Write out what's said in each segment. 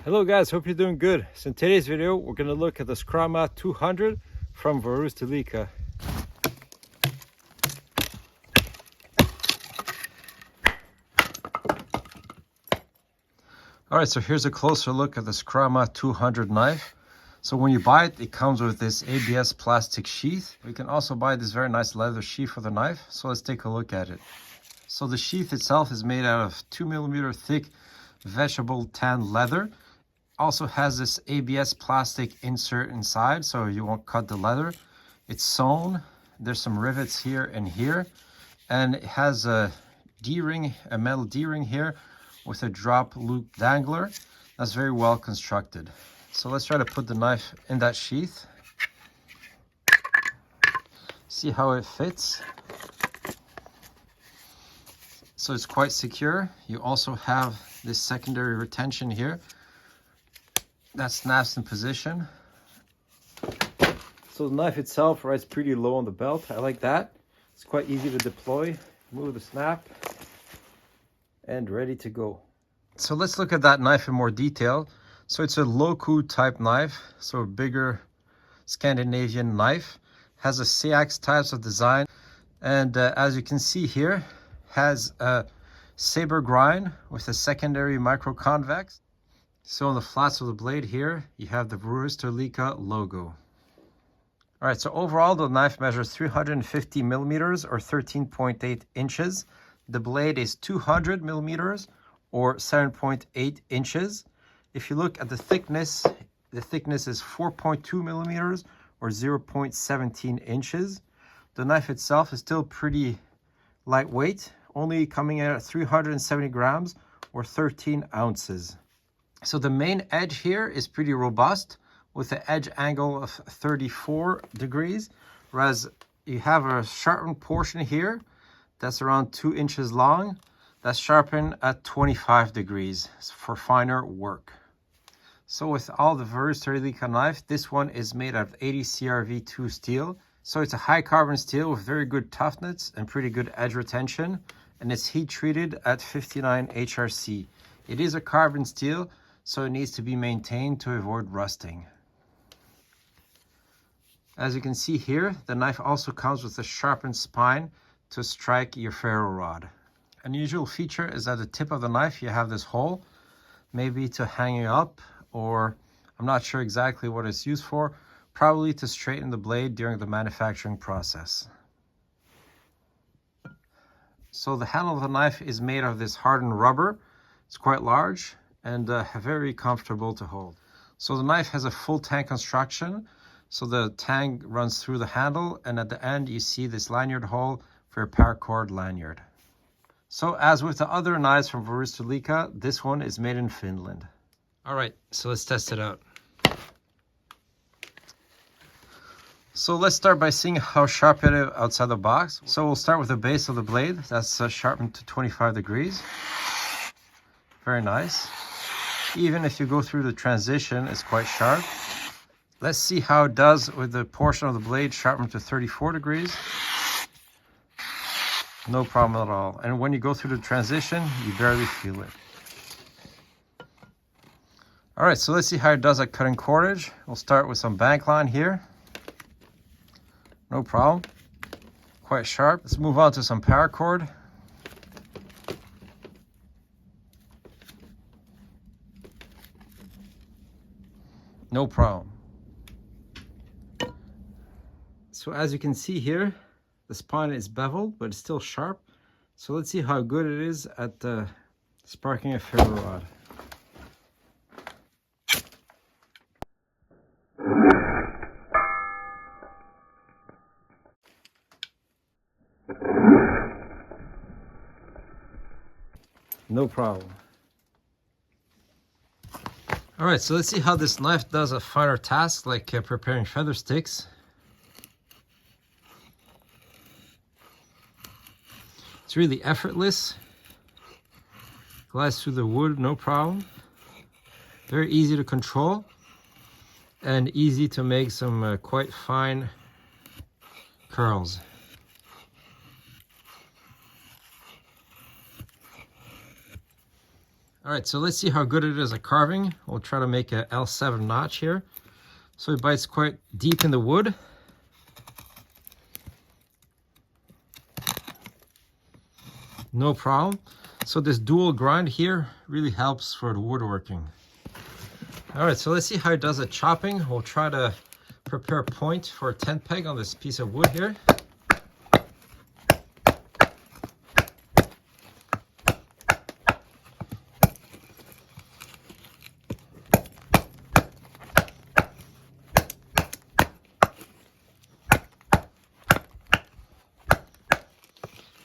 Hello guys, hope you're doing good. So in today's video, we're going to look at the Skrama 200 from Varusteleka. Alright, so here's a closer look at the Skrama 200 knife. So when you buy it, it comes with this ABS plastic sheath. You can also buy this very nice leather sheath for the knife. So let's take a look at it. So the sheath itself is made out of 2mm thick vegetable tan leather. Also has this ABS plastic insert inside, so you won't cut the leather. It's sewn. There's some rivets here and here, and it has a D-ring, a metal D-ring here with a drop loop dangler. That's very well constructed. So let's try to put the knife in that sheath. See how it fits. So it's quite secure. You also have this secondary retention here that snaps in position. So the knife itself rides pretty low on the belt. I like that. It's quite easy to deploy. Move the snap and ready to go. So let's look at that knife in more detail. So it's a Loku type knife, so a bigger Scandinavian knife. Has a CX types of design, and as you can see here, has a saber grind with a secondary micro convex. So on the flats of the blade here, you have the Varusteleka logo. All right, so overall the knife measures 350 millimeters or 13.8 inches. The blade is 200 millimeters or 7.8 inches. If you look at the thickness is 4.2 millimeters or 0.17 inches. The knife itself is still pretty lightweight, only coming in at 370 grams or 13 ounces. So the main edge here is pretty robust with an edge angle of 34 degrees, whereas you have a sharpened portion here that's around 2 inches long. That's sharpened at 25 degrees for finer work. So with all the Varusteleka knife, this one is made out of 80 CRV2 steel. So it's a high carbon steel with very good toughness and pretty good edge retention. And it's heat treated at 59 HRC. It is a carbon steel, so it needs to be maintained to avoid rusting. As you can see here, the knife also comes with a sharpened spine to strike your ferro rod. An unusual feature is at the tip of the knife you have this hole, maybe to hang it up, or I'm not sure exactly what it's used for, probably to straighten the blade during the manufacturing process. So the handle of the knife is made of this hardened rubber. It's quite large and very comfortable to hold. So the knife has a full tang construction. So the tang runs through the handle, and at the end you see this lanyard hole for your paracord lanyard. So as with the other knives from Varusteleka, this one is made in Finland. All right, so let's test it out. So let's start by seeing how sharp it is outside the box. So we'll start with the base of the blade. That's sharpened to 25 degrees. Very nice. Even if you go through the transition, it's quite sharp. Let's see how it does with the portion of the blade sharpened to 34 degrees. No problem at all. And when you go through the transition, you barely feel it. All right, so let's see how it does at cutting cordage. We'll start with some bank line here. No problem. Quite sharp. Let's move on to some paracord. No problem. So as you can see here, the spine is beveled, but it's still sharp. So let's see how good it is at sparking a ferro rod. No problem. All right, so let's see how this knife does a finer task like preparing feather sticks. It's really effortless. Glides through the wood, no problem. Very easy to control and easy to make some quite fine curls. All right, so let's see how good it is at carving. We'll try to make a L7 notch here. So it bites quite deep in the wood. No problem. So this dual grind here really helps for the woodworking. All right, so let's see how it does at chopping. We'll try to prepare a point for a tent peg on this piece of wood here.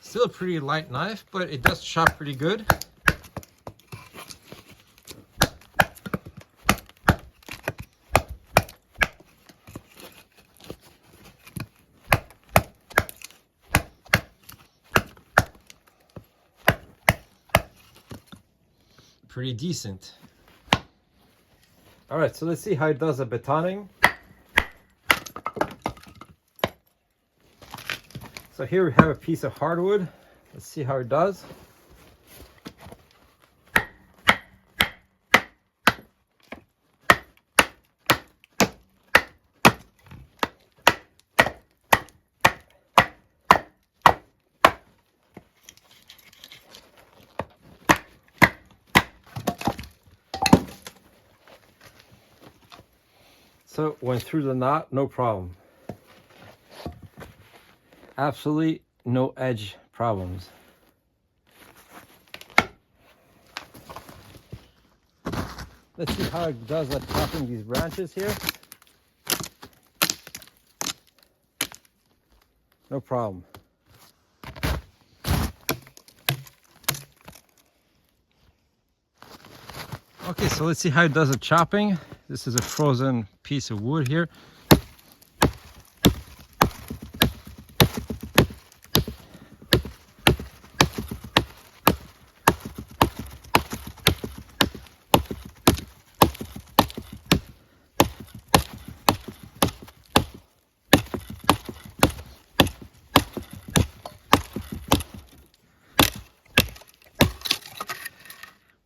Still a pretty light knife, but it does chop pretty good. Pretty decent. All right, so let's see how it does at batoning. So here we have a piece of hardwood. Let's see how it does. So went through the knot, no problem. Absolutely no edge problems. Let's see how it does at chopping these branches here. No problem. Okay, so let's see how it does at chopping. This is a frozen piece of wood here.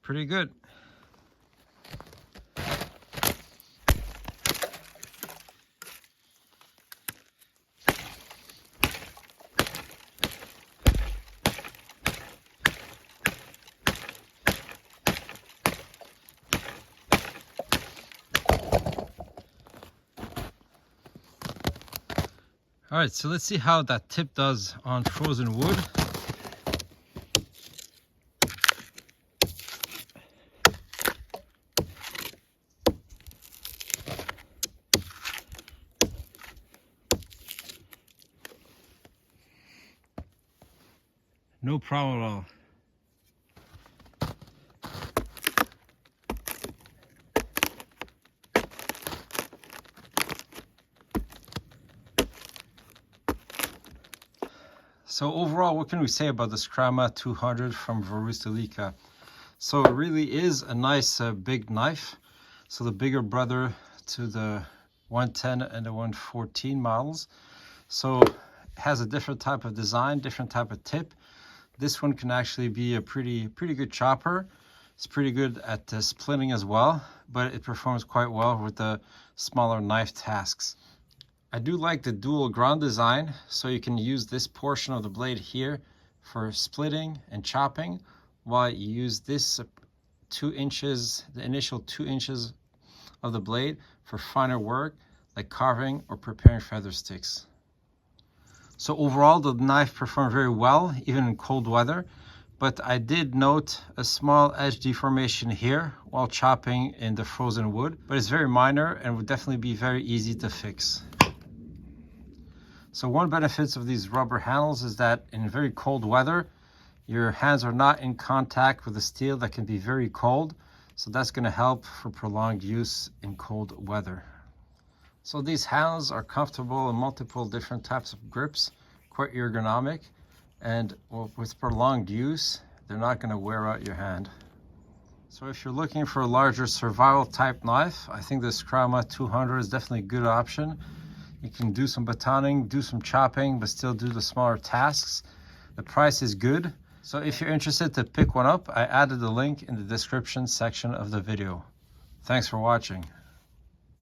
Pretty good. All right, so let's see how that tip does on frozen wood. No problem at all. So overall, what can we say about the Skrama 200 from Varusteleka? So it really is a nice big knife. So the bigger brother to the 110 and the 114 models. So it has a different type of design, different type of tip. This one can actually be a pretty good chopper. It's pretty good at splitting as well, but it performs quite well with the smaller knife tasks. I do like the dual ground design, so you can use this portion of the blade here for splitting and chopping, while you use this 2 inches, the initial 2 inches of the blade for finer work like carving or preparing feather sticks. So overall, the knife performed very well, even in cold weather, but I did note a small edge deformation here while chopping in the frozen wood, but it's very minor and would definitely be very easy to fix. So one benefit of these rubber handles is that in very cold weather, your hands are not in contact with the steel that can be very cold. So that's going to help for prolonged use in cold weather. So these handles are comfortable in multiple different types of grips, quite ergonomic, and with prolonged use, they're not going to wear out your hand. So if you're looking for a larger survival type knife, I think the Skrama 200 is definitely a good option. You can do some batoning, do some chopping, but still do the smaller tasks. The price is good. So if you're interested to pick one up, I added the link in the description section of the video. Thanks for watching.